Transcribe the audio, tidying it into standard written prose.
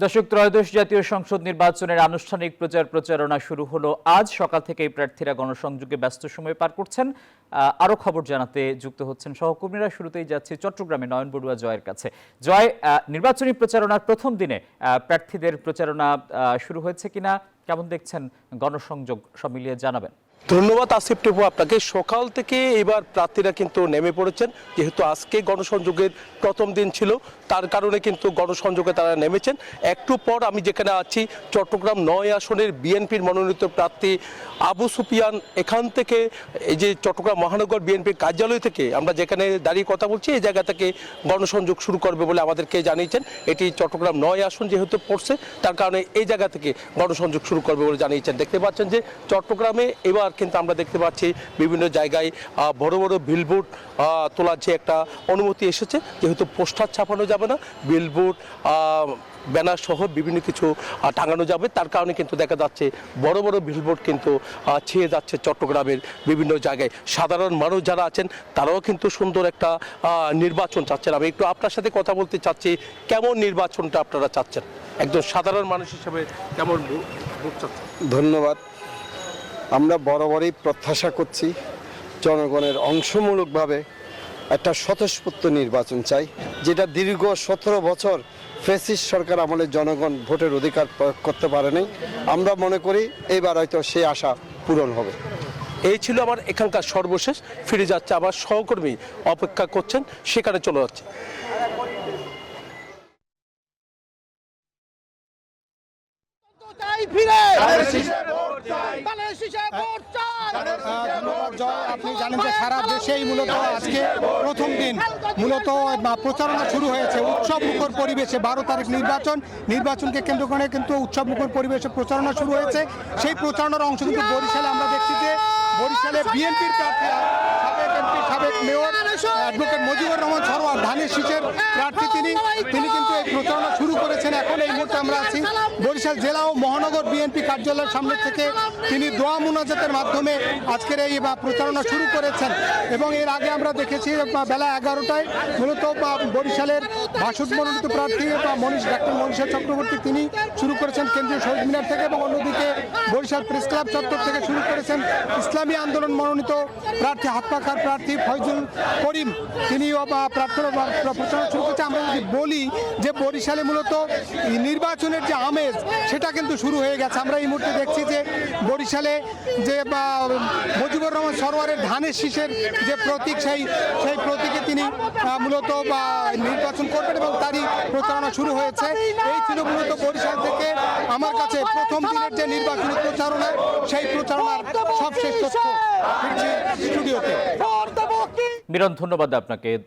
দর্শক, ত্রয়োদশ জাতীয় সংসদ নির্বাচনের আনুষ্ঠানিক প্রচারণা শুরু হলো আজ সকাল থেকেই প্রার্থীরা গণসংযোগে ব্যস্ত সময় পার করছেন। আরো খবর জানাতে যুক্ত হচ্ছেন সহকর্মীরা। শুরুতেই যাচ্ছি চট্টগ্রামে নয়ন বড়ুয়া জয়ের কাছে। জয়, নির্বাচনী প্রচারণার প্রথম দিনে প্রার্থীদের প্রচারণা শুরু হয়েছে কিনা, কেমন দেখছেন গণসংযোগ, সব মিলিয়ে জানাবেন। ধন্যবাদ আসিফ টিপু আপনাকে। সকাল থেকে এবার প্রার্থীরা কিন্তু নেমে পড়েছেন, যেহেতু আজকে গণসংযোগের প্রথম দিন ছিল, তার কারণে কিন্তু গণসংযোগে তারা নেমেছেন। একটু পর আমি যেখানে আছি, চট্টগ্রাম ৯ আসনের বিএনপির মনোনীত প্রার্থী আবু সুফিয়ান, এখান থেকে এই যে চট্টগ্রাম মহানগর বিএনপির কার্যালয় থেকে আমরা যেখানে দাঁড়িয়ে কথা বলছি, এই জায়গা থেকে গণসংযোগ শুরু করবে বলে আমাদেরকে জানিয়েছেন। এটি চট্টগ্রাম ৯ আসন যেহেতু পড়ছে, তার কারণে এই জায়গা থেকে গণসংযোগ শুরু করবে বলে জানিয়েছেন। দেখতে পাচ্ছেন যে চট্টগ্রামে এবার কিন্তু আমরা দেখতে পাচ্ছি বিভিন্ন জায়গায় বড় বড় বিলবোর্ড তোলার যে একটা অনুমতি এসেছে, যেহেতু পোস্টার ছাপানো যাবে না, বিলবোর্ড ব্যানার সহ বিভিন্ন কিছু টাঙানো যাবে, তার কারণে কিন্তু দেখা যাচ্ছে বড় বড় বিলবোর্ড কিন্তু ছেয়ে যাচ্ছে চট্টগ্রামের বিভিন্ন জায়গায়। সাধারণ মানুষ যারা আছেন তারাও কিন্তু সুন্দর একটা নির্বাচন চাচ্ছেন। আমি একটু আপনার সাথে কথা বলতে চাচ্ছি, কেমন নির্বাচনটা আপনারা চাচ্ছেন, একজন সাধারণ মানুষ হিসেবে কেমন ভোট চাচ্ছেন? ধন্যবাদ। আমরা বরাবরই প্রত্যাশা করছি জনগণের অংশমূলকভাবে একটা স্বতঃস্ফূর্ত নির্বাচন চাই, যেটা দীর্ঘ 17 বছর ফ্যাসিস্ট সরকার আমলে জনগণ ভোটের অধিকার প্রয়োগ করতে পারেনি। আমরা মনে করি এইবার হয়তো সেই আশা পূরণ হবে। এই ছিল আমার এখানকার সর্বশেষ। ফিরে যাচ্ছে, আবার সহকর্মী অপেক্ষা করছেন, সেখানে চলে যাচ্ছে। আপনি জানেন যে সারা দেশেই মূলত আজকে প্রথম দিন মূলত প্রচারণা শুরু হয়েছে উৎসব মুখর পরিবেশে। 12 তারিখ নির্বাচনকে কেন্দ্র করে কিন্তু উৎসব মুখর পরিবেশে প্রচারণা শুরু হয়েছে। সেই প্রচারণার অংশ কিন্তু বরিশালে আমরা দেখছি যে বরিশালে বিএনপির প্রার্থী সাবেক মেয়র অ্যাডভোকেট মজিবুর রহমান সরোয়ার, ধানের শীষের প্রার্থী, তিনি কিন্তু এই প্রচারণা শুরু করেছেন। এখন এই মুহূর্তে আমরা আছি বরিশাল জেলা ও মহানগর বিএনপি কার্যালয়ের সামনে থেকে। তিনি দোয়া মুনাজাতের মাধ্যমে আজকের এই প্রচারণা শুরু করেছেন। এবং এর আগে আমরা দেখেছি বেলা 11টায় মূলত বরিশালের ভাষণ মনোনীত প্রার্থী ডাক্তার মনীষা চক্রবর্তী, তিনি শুরু করেছেন কেন্দ্রীয় শহীদ মিনার থেকে, এবং অন্যদিকে বরিশাল প্রেস ক্লাব চত্বর থেকে শুরু করেছেন ইসলামী আন্দোলন মনোনীত প্রার্থী হাতপাখার প্রার্থী ফয়জুল করিম, তিনিও প্রচারণা শুরু করেছে। আমরা যদি বলি যে বরিশালে মূলত নির্বাচনের যে আমেজ, সেটা কিন্তু শুরু হয়ে গেছে। আমরা এই মুহূর্তে দেখছি যে বরিশালে যে মজিবুর রহমান সরোয়ারের ধানের শীষের যে প্রতীক, সেই প্রতীকে তিনি মূলত নির্বাচন করবেন এবং তারই প্রচারণা শুরু হয়েছে। এই ছিল মূলত বরিশাল থেকে আমার কাছে প্রথম দিনের যে নির্বাচনী প্রচারণা, সেই প্রচারণার সবশেষ তথ্য। স্টুডিওতে মিরন, ধন্যবাদ আপনাকে।